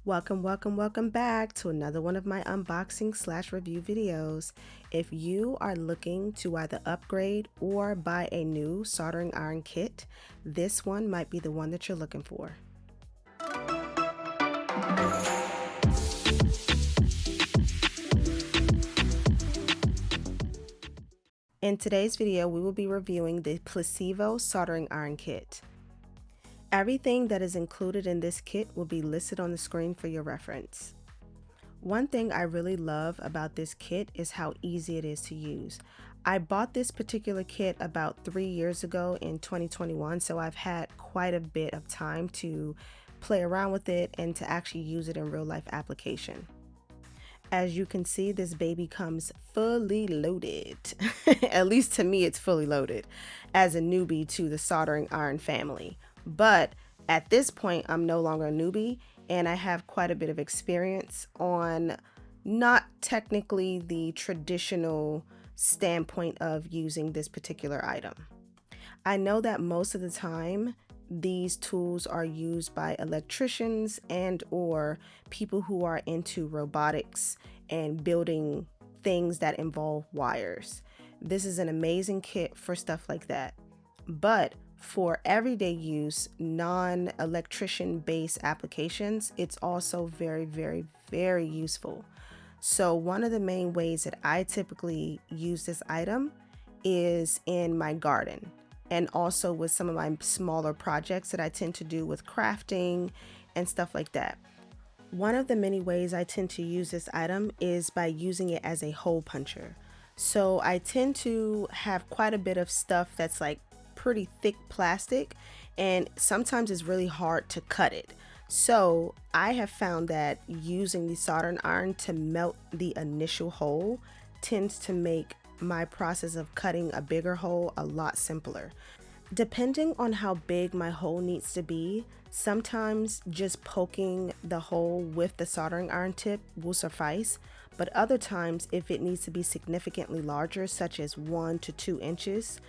Welcome back to another one of my unboxing / review videos. If you are looking to either upgrade or buy a new soldering iron kit, this one might be the one that you're looking for. In today's video, we will be reviewing the Plusivo Soldering Iron Kit. Everything that is included in this kit will be listed on the screen for your reference. One thing I really love about this kit is how easy it is to use. I bought this particular kit about 3 years ago in 2021, so I've had quite a bit of time to play around with it and to actually use it in real life application. As you can see, this baby comes fully loaded. At least to me, it's fully loaded as a newbie to the soldering iron family. But at this point, I'm no longer a newbie and I have quite a bit of experience on not technically the traditional standpoint of using this particular item. I know that most of the time these tools are used by electricians and or people who are into robotics and building things that involve wires. This is an amazing kit for stuff like that. But for everyday use, non-electrician based applications, it's also very useful. So one of the main ways that I typically use this item is in my garden and also with some of my smaller projects that I tend to do with crafting and stuff like that. One of the many ways I tend to use this item is by using it as a hole puncher. So I tend to have quite a bit of stuff that's like pretty thick plastic, and sometimes it's really hard to cut it. So I have found that using the soldering iron to melt the initial hole tends to make my process of cutting a bigger hole a lot simpler. Depending on how big my hole needs to be, sometimes just poking the hole with the soldering iron tip will suffice, but other times if it needs to be significantly larger, such as 1 to 2 inches,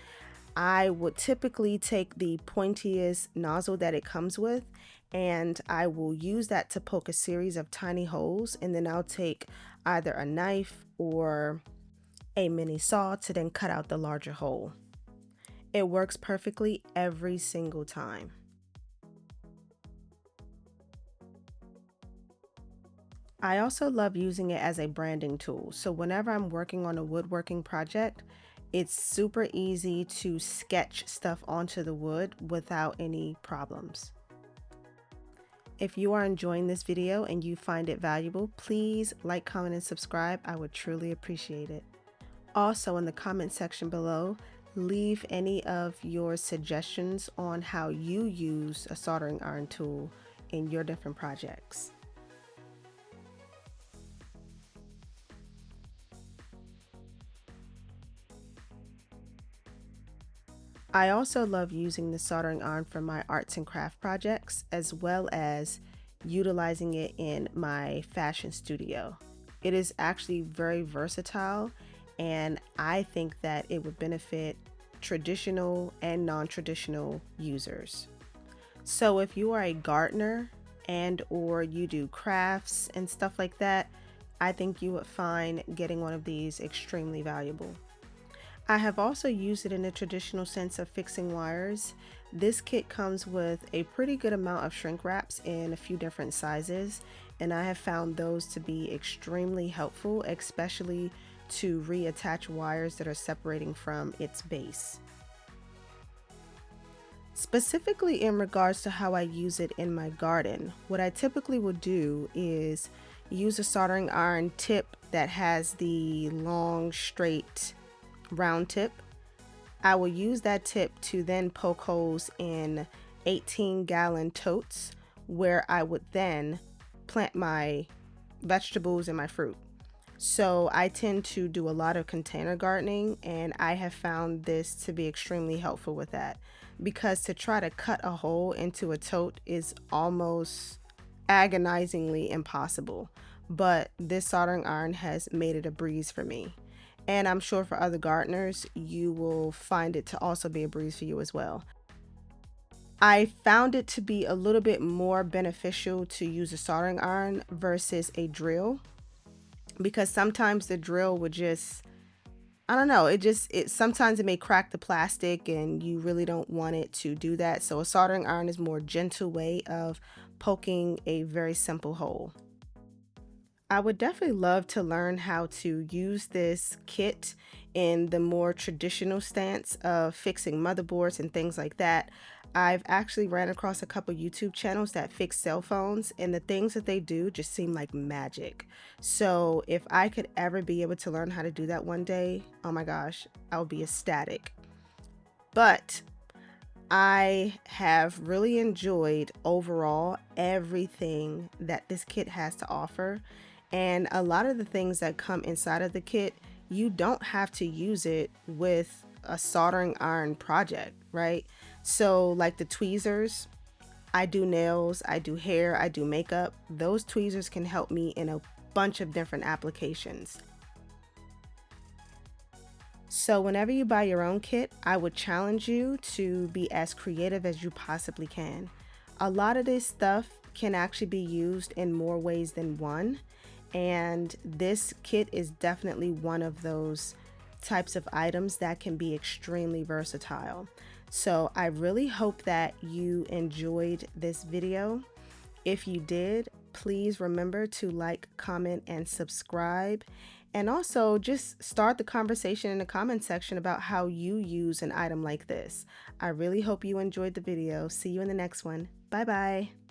I would typically take the pointiest nozzle that it comes with and I will use that to poke a series of tiny holes, and then I'll take either a knife or a mini saw to then cut out the larger hole. It works perfectly every single time. I also love using it as a branding tool. So whenever I'm working on a woodworking project, it's super easy to sketch stuff onto the wood without any problems. If you are enjoying this video and you find it valuable, please like, comment, and subscribe. I would truly appreciate it. Also, in the comment section below, leave any of your suggestions on how you use a soldering iron tool in your different projects. I also love using the soldering iron for my arts and craft projects, as well as utilizing it in my fashion studio. It is actually very versatile, and I think that it would benefit traditional and non-traditional users. So if you are a gardener and or you do crafts and stuff like that, I think you would find getting one of these extremely valuable. I have also used it in a traditional sense of fixing wires. This kit comes with a pretty good amount of shrink wraps in a few different sizes, and I have found those to be extremely helpful, especially to reattach wires that are separating from its base. Specifically in regards to how I use it in my garden, what I typically will do is use a soldering iron tip that has the long, straight, round tip. I will use that tip to then poke holes in 18-gallon totes where I would then plant my vegetables and my fruit. So I tend to do a lot of container gardening, and I have found this to be extremely helpful with that, because to try to cut a hole into a tote is almost agonizingly impossible, but this soldering iron has made it a breeze for me. And I'm sure for other gardeners, you will find it to also be a breeze for you as well. I found it to be a little bit more beneficial to use a soldering iron versus a drill, because sometimes the drill would just, I don't know, it sometimes it may crack the plastic and you really don't want it to do that. So a soldering iron is a more gentle way of poking a very simple hole. I would definitely love to learn how to use this kit in the more traditional stance of fixing motherboards and things like that. I've actually ran across a couple YouTube channels that fix cell phones, and the things that they do just seem like magic. So if I could ever be able to learn how to do that one day, oh my gosh, I would be ecstatic. But I have really enjoyed overall everything that this kit has to offer, and a lot of the things that come inside of the kit, you don't have to use it with a soldering iron project, right? So like the tweezers, I do nails, I do hair, I do makeup. Those tweezers can help me in a bunch of different applications. So whenever you buy your own kit, I would challenge you to be as creative as you possibly can. A lot of this stuff can actually be used in more ways than one, and this kit is definitely one of those types of items that can be extremely versatile. So I really hope that you enjoyed this video. If you did, please remember to like, comment, and subscribe. And also just start the conversation in the comment section about how you use an item like this. I really hope you enjoyed the video. See you in the next one. Bye bye.